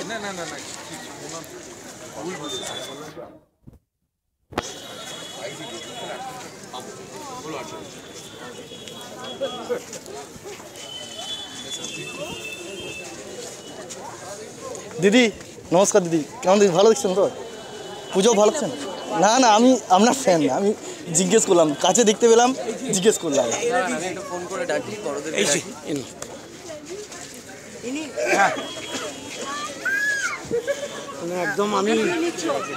না না না না দিদি নমস্কার দিদি, কেমন দিদি? ভালো দেখছেন তো? পুজো ভালো লাগছেন? না না, আমি আপনার ফ্যান না, আমি জিজ্ঞেস করলাম, কাছে দেখতে পেলাম, জিজ্ঞেস করলাম। ফোন করে ডাকি একদম আমি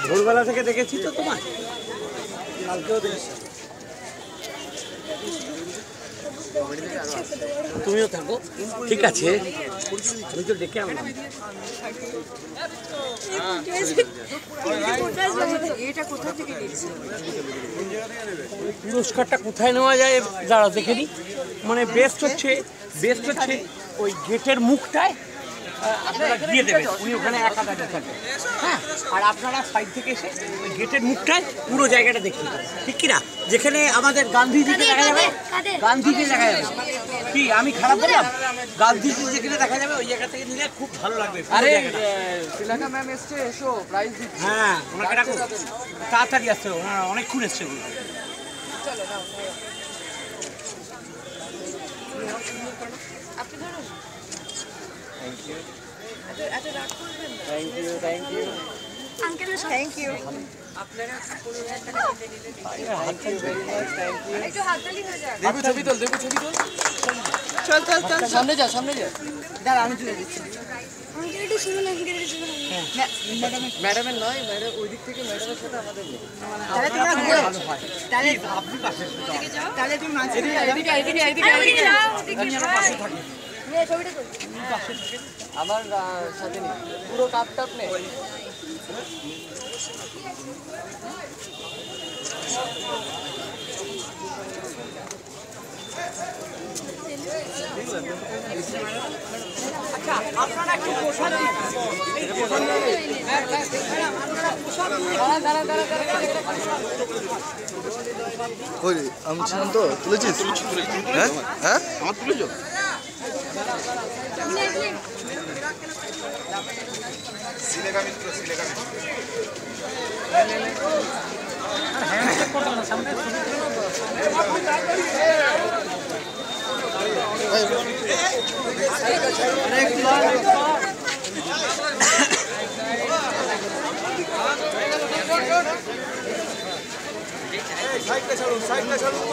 ভোরবেলা থেকে দেখেছি তো তোমার, কালকেও দেখেছি। তুমিও থাকো, ঠিক আছে, আমি তো ডেকে আনলাম। পুরস্কারটা কোথায় নেওয়া যায় যারা দেখে নি, মানে বেস্ট হচ্ছে ওই গেটের মুখটায় আপনারা দিয়ে দেবেন, উনি ওখানে একা দাঁড়িয়ে থাকবেন। হ্যাঁ, আর আপনারা সাইড থেকে এসে ওই গেটের মুখটায় পুরো জায়গাটা দেখিয়ে দেবেন, ঠিক কিনা? যেখানে আমাদের গান্ধীজিকে দেখা যাবে, গান্ধীজি দেখা যাবে। কি আমি খারাপ বললাম? গান্ধীজি যেখানে দেখা যাবে ওই জায়গা থেকে নিলে খুব ভালো লাগবে। আরে শ্রীলঙ্কা ম্যাম এসছে, এসো প্রাইজ দিচ্ছি। হ্যাঁ, ওনাকে রাখো, তাড়াতাড়ি আসছে, ওনারা অনেকক্ষণ এসছে। চলো নাও thank you uncle thank you. আপনারা 15,000 টাকা দিতে নিলেন, thank you very much, thank you. একটু হাততালি হয়ে যাক। দেবু ছবি তোল, দেবু ছবি তোল। চল চল চল সামনে যা, সামনে যা। দাঁড়া আমি তুলে দিচ্ছি। আঙ্কেল একটু শুনুন, আঙ্কেল একটু শুনুন। ম্যাডামের নয়, ম্যাডাম ওই দিক থেকে ম্যাডামের সাথে আমাদের নেই। তাহলে তোমরা ঘুরো, তাহলে আপনি পাশে যাও, তাহলে তুমি মাঝে এদিকে এদিকে এদিকে এদিকে যাও, ওদিকে পাশে থাকি। নে ছবিটা তোল। আমার সাথে নেই, পুরো কাপ টাপ নেই। আচ্ছা, আপনারা একটু প্রসাদ দিন। ওই আমি ছিলাম তো, তুলেছিস? হ্যাঁ হ্যাঁ, আমার তুলেছ? সাইডটা ছাড়ুন, সাইডটা ছাড়ুন।